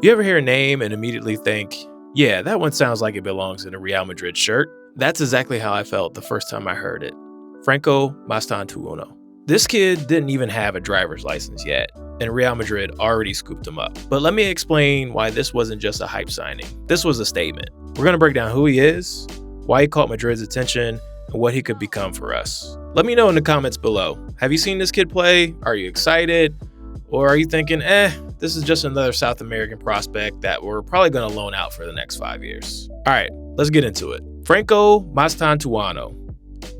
You ever hear a name and immediately think, yeah, that one sounds like it belongs in a Real Madrid shirt? That's exactly how I felt the first time I heard it. Franco Mastantuono. This kid didn't even have a driver's license yet, and Real Madrid already scooped him up. But let me explain why this wasn't just a hype signing. This was a statement. We're going to break down who he is, why he caught Madrid's attention, and what he could become for us. Let me know in the comments below. Have you seen this kid play? Are you excited? Or are you thinking, this is just another South American prospect that we're probably going to loan out for the next 5 years? All right, let's get into it. Franco Mastantuono,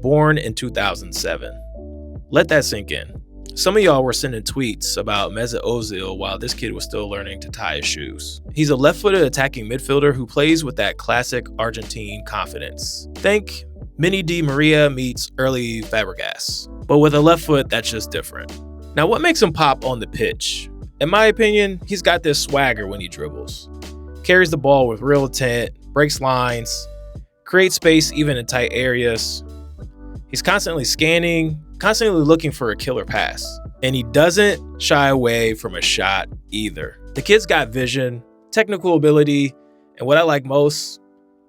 born in 2007. Let that sink in. Some of y'all were sending tweets about Mesut Ozil while this kid was still learning to tie his shoes. He's a left-footed attacking midfielder who plays with that classic Argentine confidence. Think Mini Di Maria meets early Fabregas, but with a left foot that's just different. Now, what makes him pop on the pitch? In my opinion, he's got this swagger when he dribbles. Carries the ball with real intent, breaks lines, creates space even in tight areas. He's constantly scanning, constantly looking for a killer pass. And he doesn't shy away from a shot either. The kid's got vision, technical ability, and what I like most,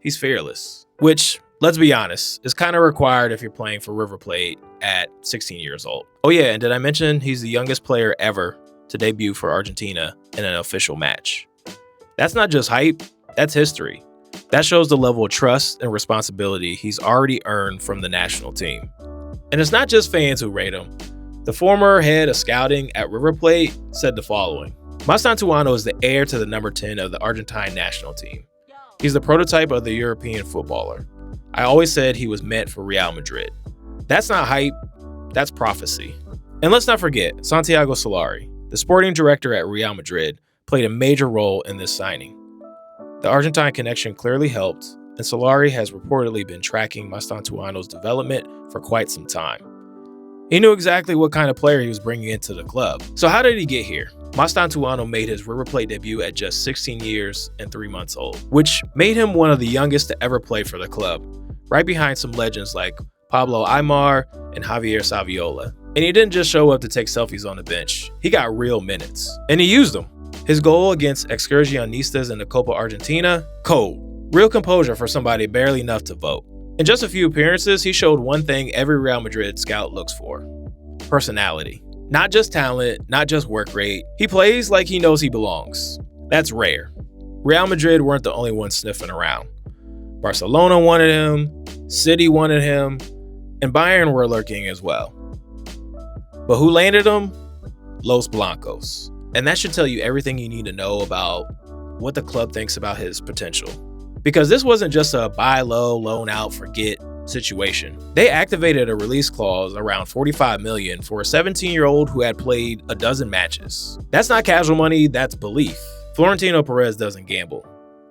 he's fearless. Which, let's be honest, is kind of required if you're playing for River Plate at 16 years old. Oh yeah, and did I mention he's the youngest player ever to debut for Argentina in an official match? That's not just hype, that's history. That shows the level of trust and responsibility he's already earned from the national team. And it's not just fans who rate him. The former head of scouting at River Plate said the following: Mastantuono is the heir to the number 10 of the Argentine national team. He's the prototype of the European footballer. I always said he was meant for Real Madrid. That's not hype, that's prophecy. And let's not forget, Santiago Solari, the sporting director at Real Madrid, played a major role in this signing. The Argentine connection clearly helped, and Solari has reportedly been tracking Mastantuono's development for quite some time. He knew exactly what kind of player he was bringing into the club. So how did he get here? Mastantuono made his River Plate debut at just 16 years and 3 months old, which made him one of the youngest to ever play for the club, right behind some legends like Pablo Aimar and Javier Saviola. And he didn't just show up to take selfies on the bench. He got real minutes, and he used them. His goal against Excursionistas in the Copa Argentina, cold. Real composure for somebody barely enough to vote. In just a few appearances, he showed one thing every Real Madrid scout looks for: personality. Not just talent, not just work rate. He plays like he knows he belongs. That's rare. Real Madrid weren't the only ones sniffing around. Barcelona wanted him, City wanted him, and Bayern were lurking as well. But who landed him? Los Blancos. And that should tell you everything you need to know about what the club thinks about his potential. Because this wasn't just a buy low, loan out, forget situation. They activated a release clause around $45 million for a 17-year-old who had played a dozen matches. That's not casual money, that's belief. Florentino Perez doesn't gamble.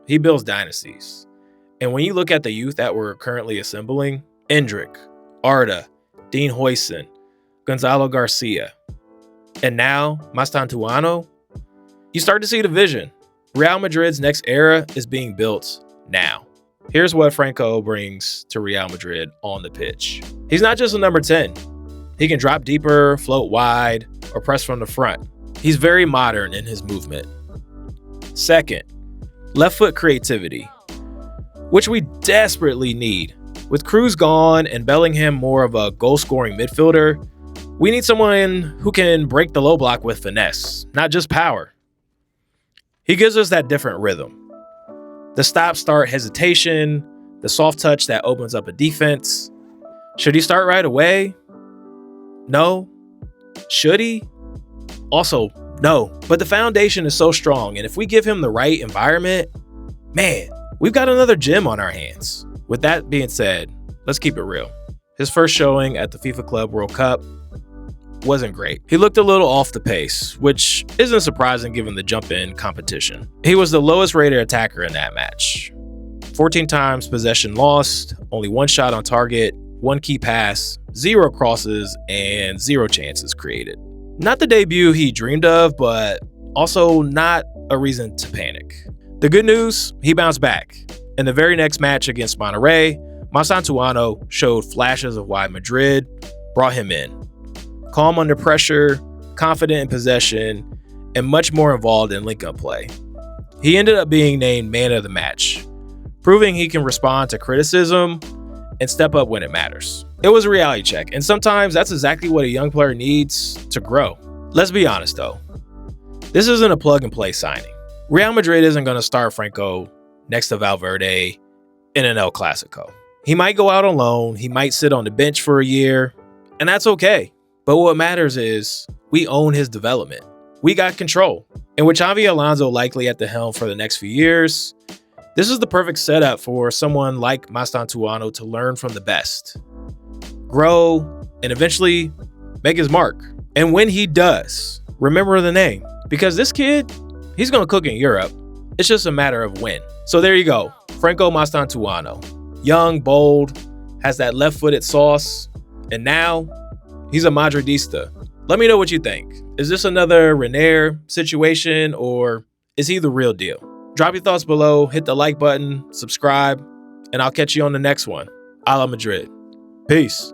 He builds dynasties. And when you look at the youth that we're currently assembling, Endrick, Arda, Dean Huijsen, Gonzalo Garcia, and now Mastantuono, you start to see the vision. Real Madrid's next era is being built now. Here's what Franco brings to Real Madrid on the pitch. He's not just a number 10. He can drop deeper, float wide, or press from the front. He's very modern in his movement. Second, left foot creativity, which we desperately need. With Cruz gone and Bellingham more of a goal-scoring midfielder, we need someone who can break the low block with finesse, not just power. He gives us that different rhythm. The stop-start hesitation, the soft touch that opens up a defense. Should he start right away? No. Should he? Also, no. But the foundation is so strong, and if we give him the right environment, man, we've got another gem on our hands. With that being said, let's keep it real. His first showing at the FIFA Club World Cup wasn't great. He looked a little off the pace, which isn't surprising given the jump-in competition. He was the lowest rated attacker in that match. 14 times possession lost, only 1 shot on target, 1 key pass, 0 crosses, and 0 chances created. Not the debut he dreamed of, but also not a reason to panic. The good news, he bounced back. In the very next match against Monterrey, Mastantuono showed flashes of why Madrid brought him in. Calm under pressure, confident in possession, and much more involved in link-up play. He ended up being named man of the match, proving he can respond to criticism and step up when it matters. It was a reality check, and sometimes that's exactly what a young player needs to grow. Let's be honest though, this isn't a plug-and-play signing. Real Madrid isn't going to start Franco next to Valverde in an El Clasico. He might go out on loan, he might sit on the bench for a year, and that's okay. But what matters is we own his development. We got control. And with Xabi Alonso likely at the helm for the next few years, this is the perfect setup for someone like Mastantuono to learn from the best, grow, and eventually make his mark. And when he does, remember the name, because this kid, he's going to cook in Europe. It's just a matter of when. So there you go, Franco Mastantuono. Young, bold, has that left-footed sauce, and now he's a Madridista. Let me know what you think. Is this another Renier situation, or is he the real deal? Drop your thoughts below, hit the like button, subscribe, and I'll catch you on the next one. A la Madrid. Peace.